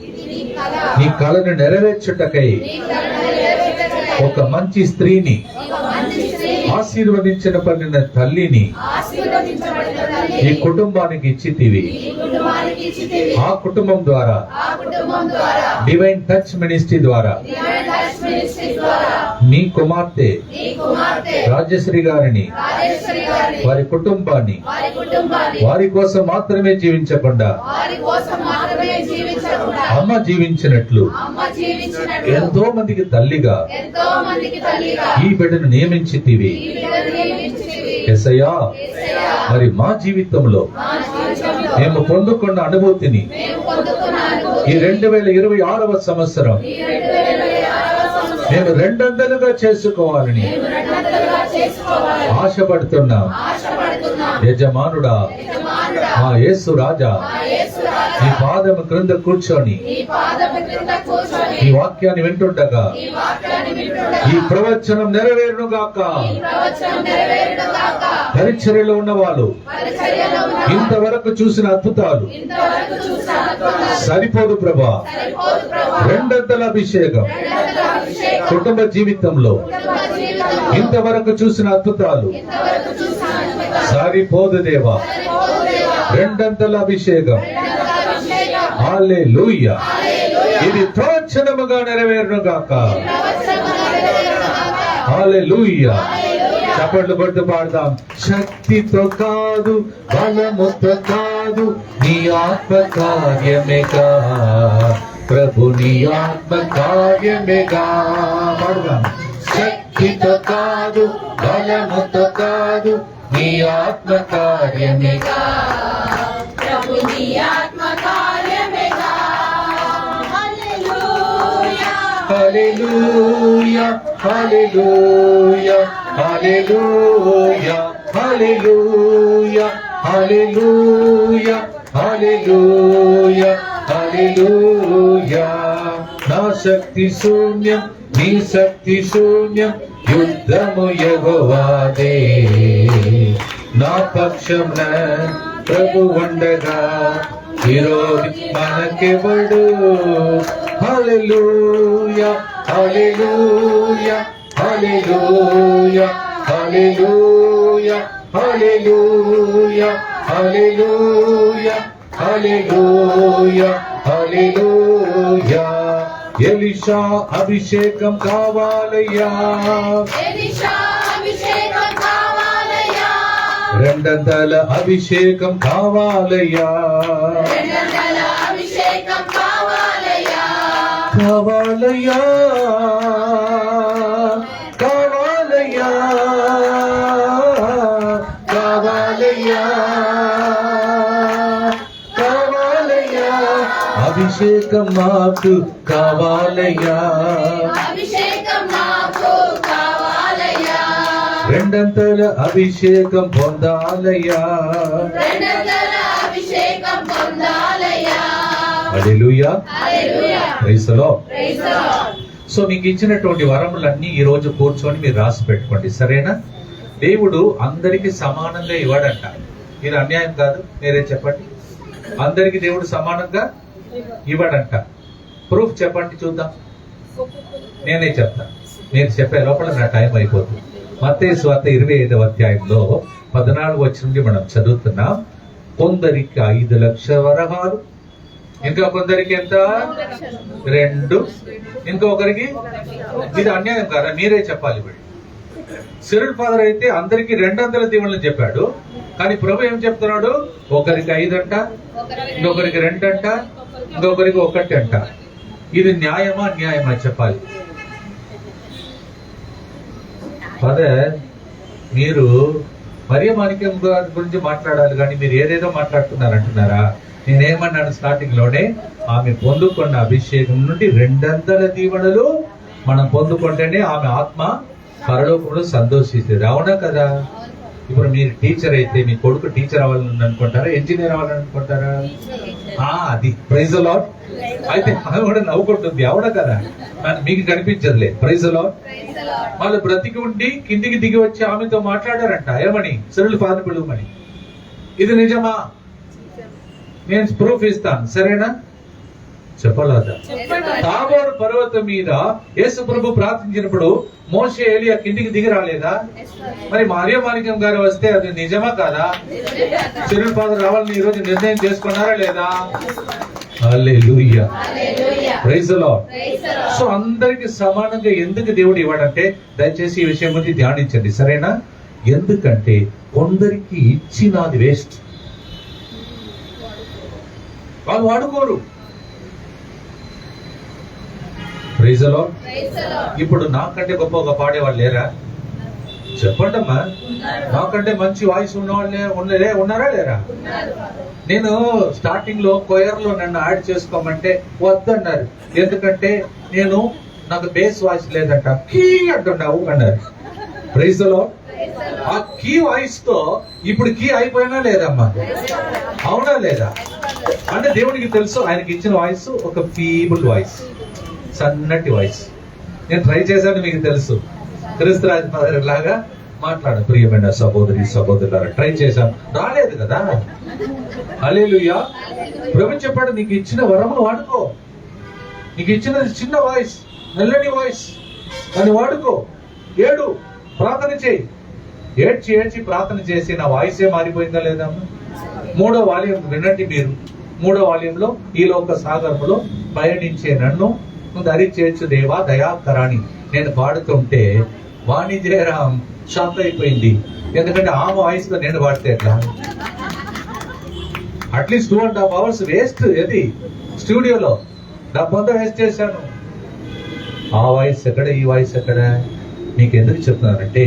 ఇది నీ కల. నీ కళను నెరవేర్చుటకై నీ కలను నెరవేర్చుటకై ఒక మంచి స్త్రీని, ఒక మంచి స్త్రీని, ఆశీర్వదించిన పడిన తల్లిని ఆశీర్వదించబడిన ఈ తల్లిని కుటుంబానికి ఇచ్చితివి. ఈ కుటుంబానికి ఇచ్చితివి. ఆ కుటుంబం ద్వారా, ఆ కుటుంబం ద్వారా, డివైన్ టచ్ మినిస్ట్రీ ద్వారా డివైన్ టచ్ మినిస్ట్రీ ద్వారా మీ కుమార్తె నీ కుమార్తె రాజశ్రీ గారిని, రాజేశ్వరి గారిని, వారి కుటుంబాన్ని వారి కుటుంబాన్ని వారి కోసం మాత్రమే జీవించకుండా వారి కోసం మాత్రమే జీవించకుండా అమ్మ జీవించినట్లు అమ్మ జీవించినట్లు ఎంతో మందికి తల్లిగా ఎంతో మందికి తల్లిగా ఈ బిడ్డను నియమించితివి. ఈ బిడ్డను నియమించితివి. యేసయ్యా, యేసయ్యా, మరి మా జీవితంలో మా జీవితంలో మేము పొందుకున్న అనుభూతిని మేము పొందుకున్న అనుభూతి ఈ 2026వ సంవత్సరం ఈ 2026వ సంవత్సరం మేము రెండంతలుగా చేసుకోవాలని మేము రెండంతలుగా చేసుకోవాలని ఆశపడుతున్నాం. ఆశపడుతున్నాం. యజమానుడా, యజమానుడా, మా యేసు రాజా, మా యేసు రాజా, నీ పాదము క్రింద కూర్చొని నీ పాదము క్రింద కూర్చొని ఈ వాక్యాన్ని వింటుండగా ఈ వాక్యాన్ని వింటుండగా ఈ ప్రవచనం నెరవేరునుగాక. ఈ ప్రవచనం నెరవేరునుగాక. పరిచర్యలో ఉన్న వాళ్ళు పరిచర్యలో ఉన్న ఇంతవరకు చూసిన అద్భుతాలు ఇంతవరకు చూసిన అద్భుతాలు సరిపోదు ప్రభా. సరిపోదు ప్రభా. రెండంతల అభిషేకం రెండంతల అభిషేకం కుటుంబ జీవితంలో కుటుంబ జీవితంలో ఇంతవరకు చూసిన అద్భుతాలు ఇంతవరకు చూసిన అద్భుతాలు సరిపోదు దేవా. సరిపోదు దేవా. రెండంతల అభిషేకం. రెండంతల అభిషేకం. హల్లెలూయా. హల్లెలూయా. ఇది ప్రవచనముగా నెరవేరునుగాక. ప్రవచనము నెరవేరునుగాక. హల్లెలూయా. హల్లెలూయా. చప్పట్లు కొట్టు పాడదాం. శక్తితో కాదు, బలముతో కాదు, నీ ఆత్మ కార్యమేగా ప్రభు, నీ ఆత్మ కార్యమేగా. పాడదాం. శక్తితో కాదు, బలముతో కాదు, నీ ఆత్మ కార్యమేగా. ప్రభు నీ ఆత్మ కార్యమేగా. హల్లెలూయా. హల్లెలూయా, హల్లెలూయా, హల్లెలూయా, హల్లెలూయా, హల్లెలూయా, హల్లెలూయా, హల్లెలూయా. నా శక్తి శూన్యం, నీ శక్తి శూన్యం, యుద్ధము యెహోవాదే. నా పక్షంన ప్రభు ఉండగా విరోధి మనకెవడు. హల్లెలూయా, హల్లెలూయా, హల్లెలూయా, హల్లెలూయా, హల్లెలూయా, హల్లెలూయా, హల్లెలూయా, హల్లెలూయా. ఎలీషా అభిషేకం కావాలయ్యా. ఎలీషా అభిషేకం కావాలయ్యా. రెండంతల అభిషేకం కావాలయ్యా. రెండంతల అభిషేకం కావాలయ్యా. కావాలయ్యా, కావాలయ్యా, కావాలయ్యా, కావాలయ్యా. అభిషేకం మాకు కావాలయ్యా. అభిషేకం నాకు కావాలయ్యా. రెండంతల అభిషేకం పొందాలయ్యా. రెండంతల అభిషేకం పొందాలయ్యా. Hallelujah. Hallelujah. Praise the lord. Praise the lord. So మీకు ఇచ్చినటువంటి వరములన్నీ ఈ రోజు కూర్చొని మీరు రాసి పెట్టుకోండి, సరేనా? దేవుడు అందరికి సమానంగా ఇవ్వడంట. ఇది అన్యాయం కాదు, మీరే చెప్పండి. అందరికి దేవుడు సమానంగా ఇవ్వడంట. ప్రూఫ్ చెప్పండి చూద్దాం. నేనే చెప్తా, మీరు చెప్పే లోపల నా టైం అయిపోతుంది. మత్తయి సువార్త 25వ అధ్యాయంలో 14 వచనం నుండి మనం చదువుతున్నాం. కొందరికి 5 లక్షల వరహాలు, ఇంకా కొందరికి ఎంత? 2, ఇంకొకరికి. ఇది అన్యాయం కాదా? మీరే చెప్పాలి. ఇప్పుడు సిరిల్ ఫాదర్ అయితే అందరికి 200 దీవెనలు చెప్పాడు, కానీ ప్రభు ఏం చెప్తున్నాడు? ఒకరికి 5 అంట, ఇంకొకరికి 2 అంట, ఇంకొకరికి 1 అంట. ఇది న్యాయమా అన్యాయమా చెప్పాలి. ఫాదర్, మీరు మరియ మాణిక్యం గారి గురించి మాట్లాడాలి, కానీ మీరు ఏదేదో మాట్లాడుతున్నారు అంటున్నారా? నేనేమన్నాను స్టార్టింగ్ లోనే? ఆమె పొందుకున్న అభిషేకం నుండి 200 దీవెనలు మనం పొందుకుంటేనే ఆమె ఆత్మ పరలోకంలో సంతోషిస్తుంది. అవునా కదా? ఇప్పుడు మీరు టీచర్ అయితే మీ కొడుకు టీచర్ అవ్వాలని అనుకుంటారా, ఇంజనీర్ అవ్వాలని అనుకుంటారా? అది ప్రైజ్ ది లార్డ్. అయితే ఆమె కూడా నవ్వుకుంటుంది, అవున కదా, కానీ మీకు కనిపించదులే. Praise the lord. వాళ్ళు బ్రతికి ఉండి కిందికి దిగి వచ్చి ఆమెతో మాట్లాడారంట. ఏమని? సిరులు పాద పిలువమని. ఇది నిజమా? నేను ప్రూఫ్ ఇస్తాను, సరేనా? చెప్పలేదా? తాబోరు పర్వతం మీద యేసు ప్రభు ప్రార్థించినప్పుడు మోషే ఏలియా కిందికి దిగి రాలేదా? మరి మార్యమాణిక్యం గారు వస్తే అది నిజమా కాదా? సిరులు పాద రావాలని ఈ రోజు నిర్ణయం చేసుకున్నారా లేదా? హల్లెలూయా, ప్రైజ్ ది లార్డ్. సో అందరికి సమానంగా ఎందుకు దేవుడు ఇవ్వడంటే, దయచేసి ఈ విషయం గురించి ధ్యానించండి, సరేనా? ఎందుకంటే కొందరికి ఇచ్చినది వేస్ట్, వాళ్ళు వాడుకోరు. Praise the lord. ఇప్పుడు నాకంటే గొప్పగా పాడేవాళ్ళు లేరా? చెప్పండమ్మా. నాకంటే మంచి వాయిస్ ఉన్నవాళ్ళే ఉన్నారా లేరా? నేను స్టార్టింగ్ లో కొయర్ లో నన్ను యాడ్ చేసుకోమంటే వద్దన్నారు. ఎందుకంటే నాకు బేస్ వాయిస్ లేదంట, కీ అంటున్నావు అన్నారు. Praise the lord. ఆ కీ వాయిస్ తో ఇప్పుడు కీ అయిపోయినా లేదమ్మా, అవునా లేదా? అంటే దేవుడికి తెలుసు ఆయనకి ఇచ్చిన వాయిస్ ఒక ఫీబుల్ వాయిస్, సన్నటి వాయిస్. నేను ట్రై చేశాను, మీకు తెలుసు. క్రీస్తురాజ్ మదర్ లాగా మాట్లాడు. ప్రియమైన సహోదరి సహోదరులారా, ట్రై చేశాను, రాలేదు కదా. హల్లెలూయా. ప్రభు చెప్పాడు, నీకు ఇచ్చిన వరమును వాడుకో. నీకు ఇచ్చినది చిన్న వాయిస్, నల్లని వాయిస్, దాన్ని వాడుకో. ఏడు, ప్రార్థన చేయి. ఏడ్చి ఏడ్చి ప్రార్థన చేసి నా వాయిసే మారిపోయిందా లేదా? 3వ వాల్యూమ్ వినండి మీరు. 3వ వాల్యూంలో ఈ లోక సాగరంలో పయనించే నన్ను దరి చేర్చు దేవా దయాకరాణి నేను పాడుతుంటే వాణి జయరాం షాక్ అయిపోయింది. ఎందుకంటే ఆ వాయిస్ లో నేను పాడితే ఎట్లా? At least 2.5 hours waste. ఏది స్టూడియోలో డబ్బంతా వేస్ట్ చేశాను. ఆ వాయిస్ ఎక్కడ, ఈ వాయిస్ ఎక్కడ? మీకు ఎందుకు చెప్తున్నానంటే,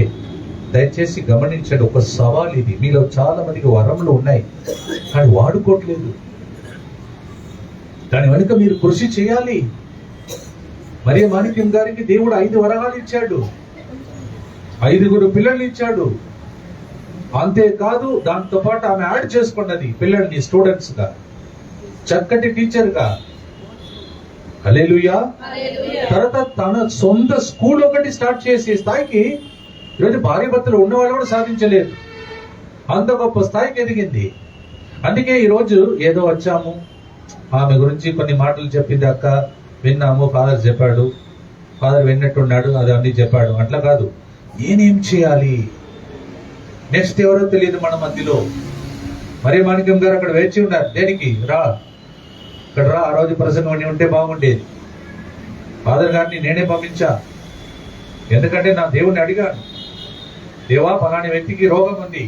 దయచేసి గమనించండి, ఒక సవాల్ ఇది. మీలో చాలా మందికి వరములు ఉన్నాయి కానీ వాడుకోవట్లేదు. దాని వెనుక మీరు కృషి చేయాలి. మార్యమాణిక్యం గారికి దేవుడు 5 వరాలు ఇచ్చాడు, 5 పిల్లల్ని ఇచ్చాడు. అంతేకాదు, దాంతో పాటు ఆమె యాడ్ చేసుకున్నది పిల్లల్ని స్టూడెంట్స్ గా, చక్కటి టీచర్ గా. హల్లెలూయా. తర్వాత తన సొంత స్కూల్ ఒకటి స్టార్ట్ చేసే స్థాయికి ఈరోజు భార్య భర్తలు ఉన్న వాళ్ళు కూడా సాధించలేదు. అంత గొప్ప స్థాయికి ఎదిగింది. అందుకే ఈరోజు ఏదో వచ్చాము, ఆమె గురించి కొన్ని మాటలు చెప్పింది అక్క, విన్నాము, ఫాదర్ చెప్పాడు, ఫాదర్ విన్నట్టున్నాడు, అది అన్ని చెప్పాడు. అట్లా కాదు, నేనేం చేయాలి, నెక్స్ట్ ఎవరో తెలియదు మన మధ్యలో. మార్యమాణిక్యం గారు అక్కడ వేచి ఉన్నారు. దేనికి? రా, ఇక్కడ రా, ఆ రోజు ప్రసంగం ఉంటే బాగుండేది. ఫాదర్ గారిని నేనే పంపించా. ఎందుకంటే నా దేవుణ్ణి అడిగాను, దేవా పలాని వ్యక్తికి రోగం ఉంది,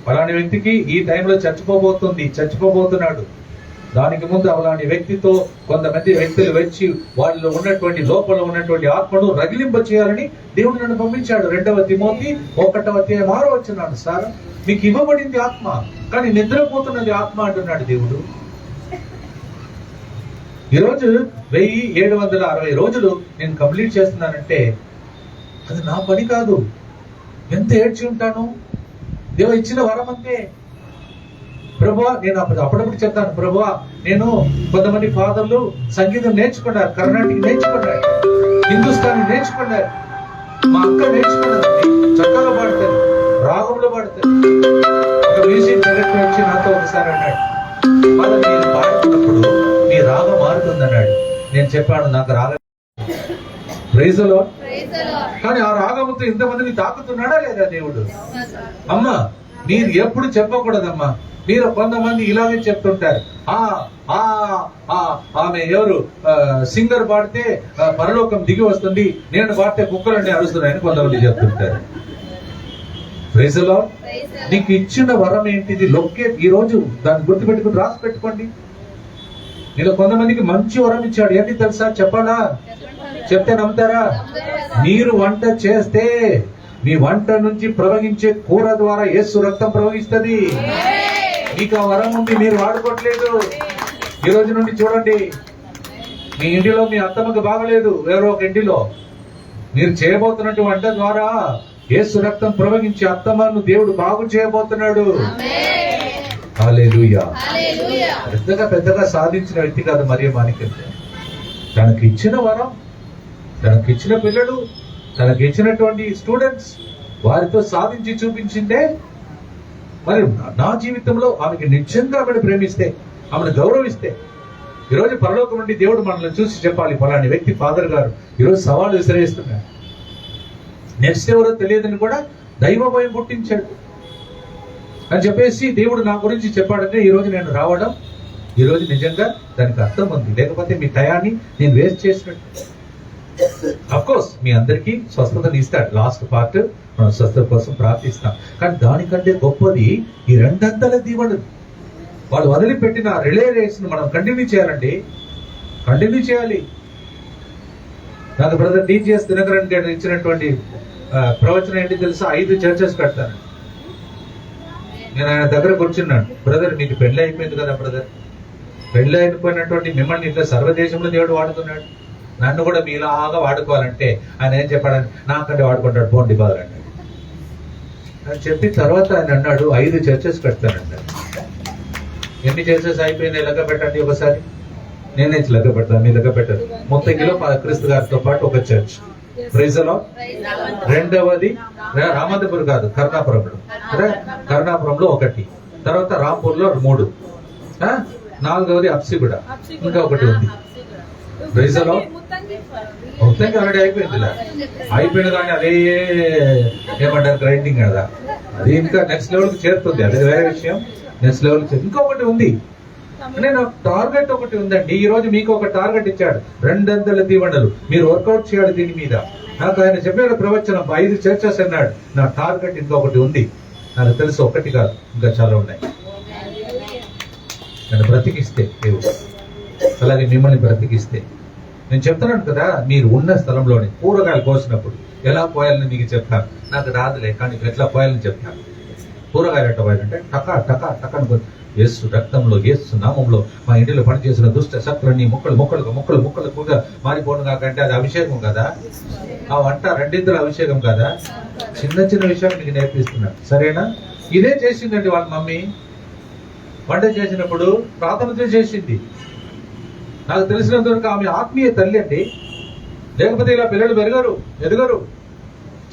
పలాని వ్యక్తికి ఈ టైంలో చచ్చిపోబోతున్నాడు. దానికి ముందు అలాంటి వ్యక్తితో కొంతమంది వ్యక్తులు వచ్చి వాళ్ళు ఉన్నటువంటి లోపల ఉన్నటువంటి ఆత్మను రగిలింప చేయాలని దేవుడు నన్ను పంపించాడు. 2వ తిమోతి 1:6 సార్, మీకు ఇవ్వబడింది ఆత్మ, కానీ నిద్రపోతున్నది ఆత్మ అంటున్నాడు దేవుడు. ఈరోజు 1760 రోజులు నేను కంప్లీట్ చేస్తున్నానంటే అది నా పని కాదు. ఎంత ఏడ్చి ఉంటాను. దేవ ఇచ్చిన వరం అంతే. ప్రభువా, నేను అప్పుడప్పుడు చెప్తాను, ప్రభువా నేను కొంతమంది ఫాదర్లు సంగీతం నేర్చుకున్నారు, కర్ణాటక నేర్చుకున్నారు, హిందుస్థానీ నేర్చుకున్నారు. మా అక్క నేర్చుకున్నది, చక్కగా పాడుతుంది, రాగంలో పాడుతుంది. ఒక మ్యూజిక్ డైరెక్టర్ వచ్చి నాతో ఒకసారి అన్నాడు, మరి నేను పాడుతున్నప్పుడు మీ రాగం మారుతుందన్నాడు. నేను చెప్పాను, నాకు రాగం. Praise the lord. కానీ ఆ రాగంతో ఇంతమందిని తాకుతున్నాడా లేదా దేవుడు? అమ్మా, మీరు ఎప్పుడు చెప్పకూడదమ్మా. మీరు కొంతమంది ఇలాగే చెప్తుంటారు, ఆమె ఎవరు సింగర్ పాడితే పరలోకం దిగి వస్తుంది, నేను పాడితే కుక్కలన్నీ అరుస్తున్నాయని కొంతమంది చెప్తుంటారు. Praise the lord. నీకు ఇచ్చిన వరం ఏంటిది? లొకేట్. ఈ రోజు దాన్ని గుర్తుపెట్టుకుని రాసి పెట్టుకోండి. నీలో కొంతమందికి మంచి వరం ఇచ్చాడు. ఏంటి తెలుసా? చెప్పాలా? చెప్తే నమ్ముతారా? మీరు వంట చేస్తే మీ వంట నుంచి ప్రవహించే కూర ద్వారా యేసు రక్తం ప్రవహిస్తుంది. మీకు ఆ వరం ఉంది, మీరు వాడుకోవట్లేదు. ఈ రోజు నుండి చూడండి, మీ ఇంటిలో మీ అత్తమ్మకి బాగలేదు, ఎవరో ఒక ఇంటిలో మీరు చేయబోతున్నట్టు వంట ద్వారా యేసు రక్తం ప్రవహించి అత్తమ్మను దేవుడు బాగు చేయబోతున్నాడు. హల్లెలూయా. హల్లెలూయా. పెద్దగా సాధించిన వ్యక్తి కాదు మరియ మాణిక్యంతో. తనకి ఇచ్చిన వరం, తనకి ఇచ్చిన పిల్లలు, తనకి ఇచ్చినటువంటి స్టూడెంట్స్, వారితో సాధించి చూపించిందే. మరి నా జీవితంలో ఆమెకి నిజంగా ఆమెను ప్రేమిస్తే, ఆమెను గౌరవిస్తే, ఈరోజు పరలోకం నుండి దేవుడు మనల్ని చూసి చెప్పాలి, ఫలాని వ్యక్తి ఫాదర్ గారు ఈరోజు సవాలు విసిరేస్తున్నారు, నెక్స్ట్ ఎవరో తెలియదని కూడా దైవ భయం పుట్టించాడు అని చెప్పేసి దేవుడు నా గురించి చెప్పాడంటే ఈరోజు నేను రావడం, ఈరోజు నిజంగా దానికి అర్థం ఉంది. లేకపోతే మీ టయాన్ని నేను వేస్ట్ చేసినట్టు. అఫ్కోర్స్ మీ అందరికీ స్వస్థతని ఇస్తాడు. లాస్ట్ పార్ట్ మనం స్వస్థత కోసం ప్రార్థిస్తాం. కానీ దానికంటే గొప్పది ఈ 200 దీవెనలు. వాళ్ళు వదిలిపెట్టిన రిలే రేస్ ను మనం కంటిన్యూ చేయాలండి, కంటిన్యూ చేయాలి. నాకు బ్రదర్ DGS దినకరన్ గారు ఇచ్చినటువంటి ప్రవచనం ఏంటి తెలుసా? 5 చర్చెస్ కడతాను. నేను ఆయన దగ్గర కూర్చున్నాను, బ్రదర్ మీకు పెళ్లి అయిపోయింది కదా బ్రదర్, పెళ్లి అయిపోయినటువంటి మిమ్మల్ని ఇట్లా సర్వదేశంలో దేవుడు వాడుతున్నాడు, నన్ను కూడా మీలాగా వాడుకోవాలంటే ఆయన ఏం చెప్పాడని, నాకంటే వాడుకుంటాడు పోండి బాధ అన్నాడు. అని చెప్పి తర్వాత ఆయన అన్నాడు 5 చర్చెస్ కడతానంటాడు. ఎన్ని చర్చెస్ అయిపోయినాయి లెక్క పెట్టండి ఒకసారి. నేనే లెక్క పెడతాను, మీ లెక్క పెట్టదు. మొత్తంలో క్రీస్తు గారితో పాటు ఒక చర్చ్. ప్రైజలో రెండవది రామంతపూర్ కాదు, కర్ణాపురంలో, కర్ణాపురంలో 1, తర్వాత రాంపూర్లో 3, 4వది అప్సిగూడ, ఇంకా ఒకటి ఉంది. ప్రైజలో మొత్తంగా ఆల్రెడీ అయిపోయింది. అయిపోయింది కానీ అదే ఏమంటారు గ్రైండింగ్ కదా, అది ఇంకా నెక్స్ట్ లెవెల్కి చేరుతుంది, అది వేరే విషయం. నెక్స్ట్ లెవెల్ ఇంకొకటి ఉంది. నేను టార్గెట్ ఒకటి ఉందండి. ఈ రోజు మీకు ఒక టార్గెట్ ఇచ్చాడు, 200 దీవెనలు. మీరు వర్కౌట్ చేయాలి దీని మీద. నాకు ఆయన చెప్పాడు ప్రవచనం 5 చర్చెస్ అన్నాడు. నా టార్గెట్ ఇంకొకటి ఉంది. నాకు తెలుసు ఒకటి కాదు, ఇంకా చాలా ఉన్నాయి. నన్ను బ్రతికిస్తే దేవుడు, అలాగే మిమ్మల్ని బ్రతికిస్తే, నేను చెప్తున్నాను కదా, మీరు ఉన్న స్థలంలోనే కూరగాయలు కోసినప్పుడు ఎలా పోయాలని మీకు చెప్తాను. నాకు రాదులే కానీ ఎట్లా పోయాలని చెప్తాను. కూరగాయలు ఎట్లా పోయాలంటే టకా టకా టకాను యేసు రక్తంలో, యేసు నామంలో మా ఇంటిలో పనిచేసిన దుష్ట శక్తులన్నీ ముక్కలుగా మారిపోను కాకంటే అది అభిషేకం కదా. ఆ వంట 2 అభిషేకం కదా. చిన్న విషయాలు మీకు నేర్పిస్తున్నాను, సరేనా? ఇదే చేసిందండి వాళ్ళ మమ్మీ. వంట చేసినప్పుడు ప్రార్థనతో చేసింది. నాకు తెలిసినంతవరకు ఆమె ఆత్మీయ తల్లి అండి. లేకపోతే ఇలా పిల్లలు ఎదగరు.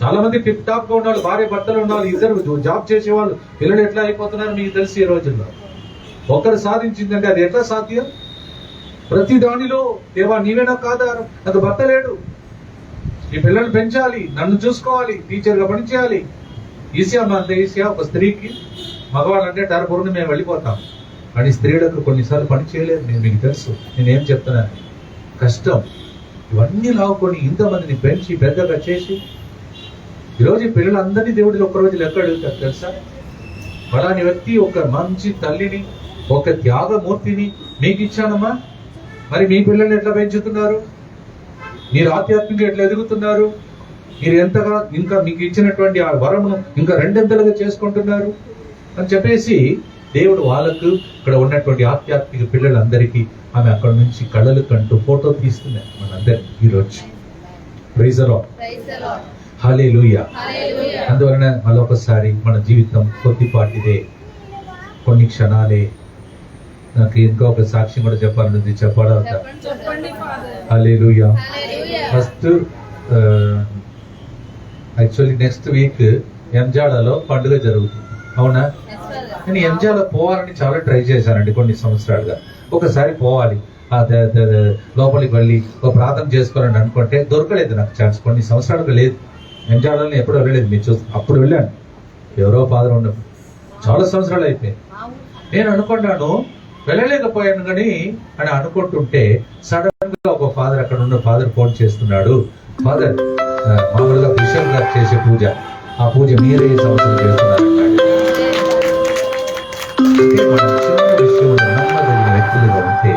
చాలా మంది టిప్ టాప్ గా ఉన్నారు, భార్య భర్తలు ఉన్నారు, ఇద్దరు జాబ్ చేసేవాళ్ళు, పిల్లలు ఎట్లా అయిపోతున్నారు మీకు తెలిసి ఈ రోజుల్లో. ఒకరు సాధించిందంటే అది ఎట్లా సాధ్యం? ప్రతి దానిలో దేవా నీవే నాకు ఆధారం, నాకు భర్త లేడు, ఈ పిల్లల్ని పెంచాలి, నన్ను చూసుకోవాలి, టీచర్ గా పనిచేయాలి. ఈసియా ఒక స్త్రీకి, మగవాళ్ళంటే టర్పురుని మేము వెళ్ళిపోతాం, కానీ స్త్రీలకు కొన్నిసార్లు పని చేయలేదు. నేను మీకు తెలుసు, నేనేం చెప్తున్నాను, కష్టం. ఇవన్నీ లావుకొని ఇంతమందిని పెంచి పెద్దగా చేసి ఈరోజు పిల్లలందరినీ దేవుడిని ఒక్కరోజు లెక్క అడుగుతారు తెలుసా? ఫలాని వ్యక్తి ఒక మంచి తల్లిని, ఒక త్యాగమూర్తిని మీకు ఇచ్చానమ్మా, మరి మీ పిల్లల్ని ఎట్లా పెంచుతున్నారు? మీరు ఆధ్యాత్మికంగా ఎట్లా ఎదుగుతున్నారు? మీరు ఎంతగా ఇంకా మీకు ఇచ్చినటువంటి ఆ వరమును ఇంకా 200గా చేసుకుంటున్నారు అని చెప్పేసి దేవుడు వాళ్ళకు ఇక్కడ ఉన్నటువంటి ఆధ్యాత్మిక పిల్లలందరికీ ఆమె అక్కడ నుంచి కళ్ళలు కంటూ ఫోటో తీస్తున్నారు మనందరికీ ఈరోజు. Praise the lord. హల్లెలూయా. అందువలన మరొకసారి మన జీవితం కొద్దిపాటిదే, కొన్ని క్షణాలే. నాకు ఇంకొక సాక్ష్యం కూడా చెప్పాలనుంది, చెప్పాలా? హల్లెలూయా. ఫస్ట్ యాక్చువల్లీ నెక్స్ట్ వీక్ ఎంజాడలో పండుగ జరుగుతుంది, అవునా? నేను ఎంజాడ పోవాలని చాలా ట్రై చేశానండి కొన్ని సంవత్సరాలుగా. ఒకసారి పోవాలి, లోపలికి వెళ్ళి ఒక ప్రార్థన చేసుకోవాలని అనుకుంటే దొరకలేదు నాకు ఛాన్స్. కొన్ని సంవత్సరాలుగా లేదు, ఎంజాడాలని ఎప్పుడు వెళ్ళలేదు. మీరు చూస్తే అప్పుడు వెళ్ళాను, ఎవరో ఫాదర్ ఉన్నప్పుడు, చాలా సంవత్సరాలు అయిపోయాయి. నేను అనుకున్నాను వెళ్ళలేకపోయాను కానీ అని అనుకుంటుంటే సడన్ గా ఒక ఫాదర్, అక్కడ ఉన్న ఫాదర్ ఫోన్ చేస్తున్నాడు, ఫాదర్ మామూలుగా బిషప్ గారు చేసే పూజ, ఆ పూజ మీరే ఈ సంవత్సరం చేస్తున్నారు. మన చిన్న విషయంలో నమ్మదగిన వ్యక్తులుగా ఉంటే